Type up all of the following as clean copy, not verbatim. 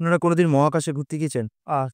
আপনারা কোনোদিন মহাকাশে ঘুরতে গিয়েছেন?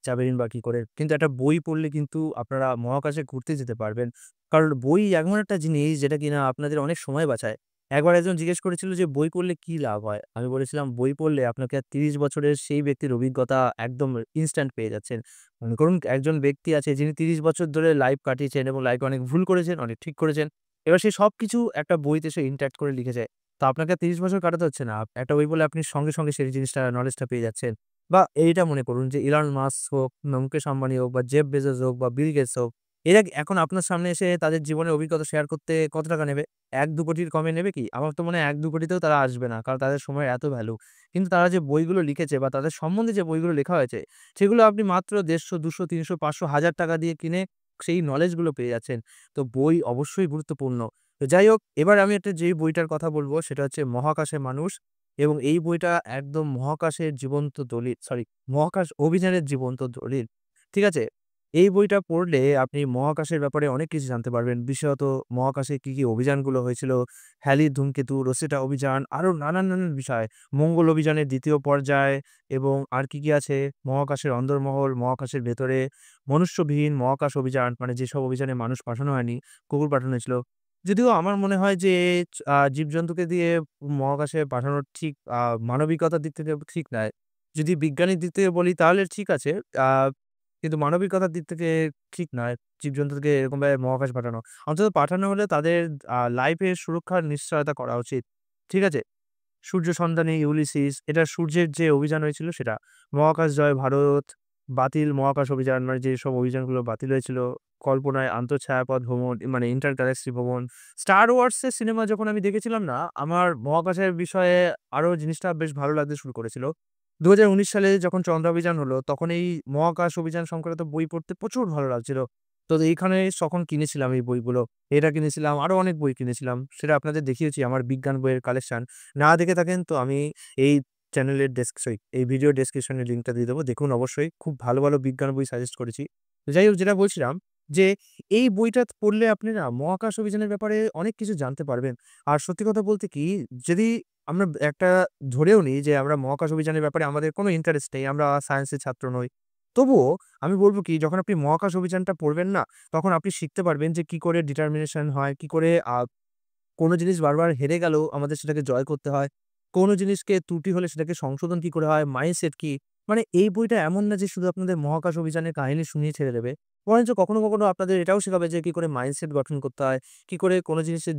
যাবেনই বা কি করে? কিন্তু একটা বই পড়লে কিন্তু আপনারা মহাকাশে ঘুরতে যেতে পারবেন। কারণ বই এমন একটা জিনিস যেটা কিনা আপনাদের অনেক সময় বাঁচায়। একবার একজন জিজ্ঞেস করেছিল যে, "বই পড়লে কি লাভ হয়?" আমি বলেছিলাম, "বই পড়লে আপনাকে আর ৩০ বছরের সেই ব্যক্তির অভিজ্ঞতা একদম ইনস্ট্যান্ট পেয়ে যাচ্ছেন।" মনে করুন একজন ব্যক্তি আছে যিনি ৩০ বছর ধরে লাইফ কাটিয়েছেন এবং লাইফে অনেক ভুল করেছেন, অনেক ঠিক করেছেন। এবার সে সবকিছু একটা বইতে সে ইনট্যাক্ট করে লিখেছে। তো আপনাকে আর ৩০ বছর কাটাতে হচ্ছে না। একটা বই পড়লে আপনি সঙ্গে, সঙ্গে সেই জিনিসটা নলেজটা পেয়ে যাচ্ছেন। বা এইটা মনে করুন যে ইলন মাস্ক হোক, মুকেশ আম্বানি হোক বা জেফ বেজোস হোক বা বিল গেটস হোক, এরা এখন আপনার সামনে এসে তাদের জীবনের অভিজ্ঞতা শেয়ার করতে কত টাকা নেবে? ১-২ কোটির কমে নেবে কি? আমার তো মনে হয় ১-২ কোটিতেও তারা আসবে না। কারণ তাদের সময়ের এত ভ্যালু। কিন্তু তারা যে বইগুলো লিখেছে বা তাদের সম্বন্ধে যে বইগুলো লেখা হয়েছে, সেগুলো আপনি মাত্র ১৫০, ২০০, ৩০০, ৫০০, ৳১,০০০ দিয়ে কিনে সেই নলেজ গুলো পেয়ে যাচ্ছেন। তো বই অবশ্যই গুরুত্বপূর্ণ। তো যাই হোক, এবার আমি একটা যেই বইটার কথা বলব সেটা হচ্ছে 'মহাকাশে মানুষ' এবং এই বইটা একদম মহাকাশের জীবন্ত দলিল, মহাকাশ অভিযানের জীবন্ত দলিল। ঠিক আছে? এই বইটা পড়লে আপনি মহাকাশের ব্যাপারে অনেক কিছু জানতে পারবেন। বিশেষত মহাকাশে কি, কি অভিযানগুলো হয়েছিল, হ্যালির ধূমকেতু, রোসেটা অভিযান, আরো নানান, নানান বিষয়। মঙ্গল অভিযানের ২য় পর্যায় এবং আর কি, কি আছে, মহাকাশের অন্দরমহল, মহাকাশের ভেতরে, মনুষ্যবিহীন মহাকাশ অভিযান মানে যেসব অভিযানে মানুষ পাঠানো হয়নি, কুকুর পাঠানো হয়েছিল। যদিও আমার মনে হয় যে জীবজন্তুকে দিয়ে মহাকাশে পাঠানো ঠিক মানবিকতার দিক থেকে ঠিক নয়। যদি বিজ্ঞানের দিক থেকে বলি তাহলে ঠিক আছে। আ কিন্তু মানবিকতার দিক থেকে ঠিক নয়। জীবজন্তুকে এরকমভাবে মহাকাশে পাঠানো। অন্তত পাঠানো হলে তাদের লাইফের সুরক্ষার নিশ্চয়তা করা উচিত। ঠিক আছে? সূর্য সন্ধানী ইউলিসিস এটা সূর্যের যে অভিযান হয়েছিল সেটা। মহাকাশ জয় ভারত, বাতিল মহাকাশ অভিযান মানে যেসব অভিযানগুলো বাতিল হয়েছিল, কল্পনায় আন্তঃছায়াপথ ভ্রমণ মানে ইন্টার গ্যালাক্সি ভ্রমণ। 'স্টার ওয়ার্স' এর সিনেমা যখন আমি দেখেছিলাম না, আমার মহাকাশের বিষয়ে আরো জিনিসটা বেশ ভালো লাগতে শুরু করেছিল। ২০১৯ সালে যখন চন্দ্র অভিযান হলো, তখন এই মহাকাশ অভিযান সংক্রান্ত বই পড়তে প্রচুর ভালো লাগছিল। তো এইখানে তখন কিনেছিলাম এই বইগুলো। এটা কিনেছিলাম, আরো অনেক বই কিনেছিলাম। সেটা আপনাদের দেখিয়েছি আমার বিজ্ঞান বইয়ের কালেকশন। না দেখে থাকেন তো আমি এই চ্যানেলের এই ভিডিও ডেসক্রিপশন এ লিঙ্কটা দিয়ে দেবো। দেখুন অবশ্যই খুব ভালো, ভালো বিজ্ঞান বই সাজেস্ট করেছি। তো যাই হোক যেটা বলছিলাম যে এই বইটা পড়লে আপনি না মহাকাশ অভিযানের ব্যাপারে অনেক কিছু জানতে পারবেন। আর সত্যি কথা বলতে কি যদি আমরা একটা ধরেও নিই যে আমরা মহাকাশ অভিযানের ব্যাপারে আমাদের কোনো ইন্টারেস্ট নেই। আমরা সায়েন্সের ছাত্র নই। তবুও আমি বলব কি যখন আপনি মহাকাশ অভিযানটা পড়বেন না, তখন আপনি শিখতে পারবেন যে কি করে ডিটারমিনেশন হয়, কি করে কোন জিনিস বারবার হেরে গেলেও আমাদের সেটাকে জয় করতে হয়। কোন জিনিসকে ত্রুটি হলে সেটাকে সংশোধন কি করে হয়, মাইন্ডসেট কি? মানে এই বইটা এমন না যে শুধু আপনাদের মহাকাশ অভিযানের কাহিনী শুনিয়ে ছেড়ে দেবে। বরঞ্চ কখনো, কখনো আপনাদের এটাও শেখাবে যে কি করে মাইন্ডসেট গঠন করতে হয়, কি করে কোন জিনিসে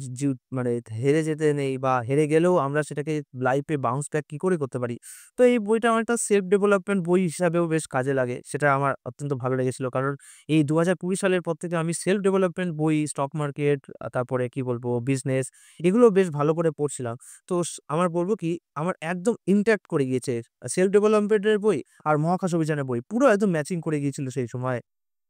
মানে হেরে যেতে নেই বা হেরে গেলেও আমরা সেটাকে লাইফে বাউন্স ব্যাক কি করে করতে পারি। তো এই বইটা অনেকটা সেলফ ডেভেলপমেন্ট বই হিসাবেও বেশ কাজে লাগে। সেটা আমার অত্যন্ত ভালো লেগেছিল। কারণ এই ২০২০ সালের পর থেকে আমি সেলফ ডেভেলপমেন্ট বই, স্টক মার্কেট, তারপরে কি বলবো বিজনেস এগুলো বেশ ভালো করে পড়ছিলাম। তো আমার বলব কি আমার একদম ইনট্যাক্ট করে গিয়েছে। সেলফ ডেভেলপমেন্ট এর বই আর মহাকাশ অভিযানের বই পুরো একদম ম্যাচিং করে গিয়েছিল সেই সময়।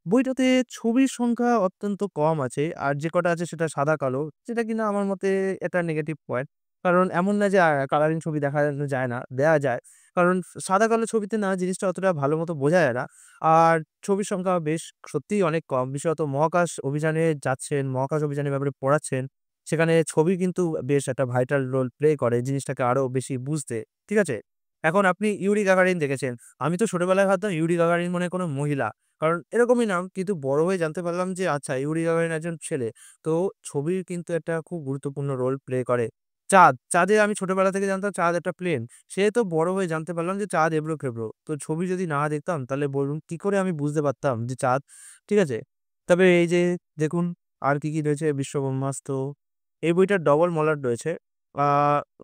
বইটাতে ছবির সংখ্যা অত্যন্ত কম আছে। আর যে কটা আছে সেটা সাদা-কালো। যেটা কিনা আমার মতে এটা নেগেটিভ পয়েন্ট। কারণ এমন না যে কালারিং ছবি দেখানো যায় না, দেয়া যায়। কারণ সাদা-কালো ছবিতে না জিনিসটা অতটা ভালো মতো বোঝা যায় না। আর ছবির সংখ্যা বেশ সত্যিই অনেক কম। বিশেষত মহাকাশ অভিযানে যাচ্ছেন, মহাকাশ অভিযানের ব্যাপারে পড়াচ্ছেন। সেখানে ছবি কিন্তু বেশ একটা ভাইটাল রোল প্লে করে জিনিসটাকে আরো বেশি বুঝতে। ঠিক আছে? এখন আপনি ইউরি গাগারিন দেখেছেন। আমি তো ছোটবেলায় ভাবতাম ইউরি গাগারিন মনে হয় কোনো মহিলা। কারণ এরকমই নাম। কিন্তু বড় হয়ে জানতে পারলাম যে আচ্ছা ইউরি গাগারিন একজন ছেলে। তো ছবির কিন্তু একটা খুব গুরুত্বপূর্ণ রোল প্লে করে। চাঁদে আমি ছোটবেলা থেকে জানতাম চাঁদ একটা প্লেন। সে তো বড় হয়ে জানতে পারলাম যে চাঁদ এবড়ো-খেবড়ো। তো ছবি যদি না দেখতাম তাহলে বলুন কি করে আমি বুঝতে পারতাম যে চাঁদ, ঠিক আছে? তবে এই যে দেখুন আর কি, কি রয়েছে বিশ্বব্রহ্মাস্ত্র। এই বইটার ডবল মলাট রয়েছে। আ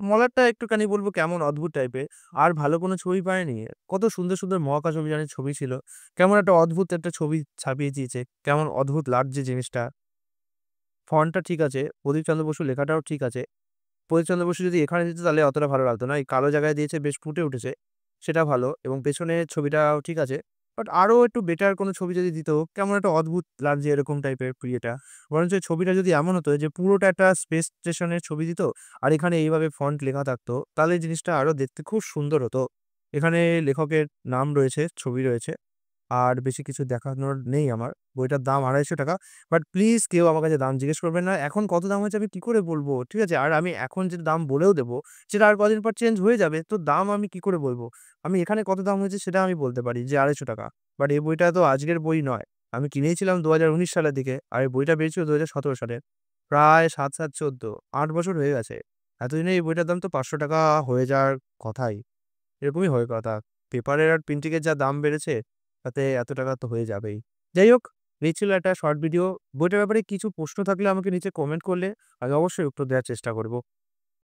মলাটটা একটুখানি বলব কেমন অদ্ভুত টাইপের। আর ভালো কোনো ছবি পায়নি। কত সুন্দর, সুন্দর মহাকাশ অভিযানের ছবি ছিল। কেমন একটা অদ্ভুত একটা ছবি ছাপিয়ে দিয়েছে। কেমন অদ্ভুত লাগছে জিনিসটা। ফন্টটা ঠিক আছে। প্রদীপ চন্দ্র বসুর লেখাটাও ঠিক আছে। প্রদীপ চন্দ্র বসু যদি এখানে দিত তাহলে অতটা ভালো লাগতো না। এই কালো জায়গায় দিয়েছে বেশ ফুটে উঠেছে। সেটা ভালো এবং পেছনের ছবিটাও ঠিক আছে। বাট আরো একটু বেটার কোনো ছবি যদি দিত, কেমন একটা অদ্ভুত লাগছে এরকম টাইপের ইয়েটা। বরঞ্চ এই ছবিটা যদি এমন হতো যে পুরোটা একটা স্পেস স্টেশনের ছবি দিত আর এখানে এইভাবে ফন্ট লেখা থাকতো, তাহলে জিনিসটা আরো দেখতে খুব সুন্দর হতো। এখানে লেখকের নাম রয়েছে, ছবি রয়েছে। আর বেশি কিছু দেখানোর নেই আমার। বইটার দাম ৳২৫০। বাট প্লিজ কেউ আমার কাছে দাম জিজ্ঞেস করবেন না। এখন কত দাম হয়েছে আমি কি করে বলব? ঠিক আছে? আর আমি এখন যে দাম বলেও দেবো, সেটা আর কদিন পর চেঞ্জ হয়ে যাবে। তো দাম আমি কি করে বলব? আমি এখানে কত দাম হয়েছে সেটা আমি বলতে পারি যে ৳২৫০। বাট এই বইটা তো আজকের বই নয়। আমি কিনেছিলাম ২০১৯ সালের দিকে। আর এই বইটা বেরিয়েছিল ২০১৭ সালে। প্রায় ৭, ৭, ১৪ ৮ বছর হয়ে গেছে। এতদিনে এই বইটার দাম তো ৳৫০০ হয়ে যাওয়ার কথাই। এরকমই হয় কথা। পেপারের আর প্রিন্টিং এর যা দাম বেড়েছে, তাতে এত টাকা তো হয়ে যাবেই। যাই হোক, এই ছিল একটা শর্ট ভিডিও। বইটার ব্যাপারে কিছু প্রশ্ন থাকলে আমাকে নিচে কমেন্ট করলে আমি অবশ্যই উত্তর দেওয়ার চেষ্টা করব।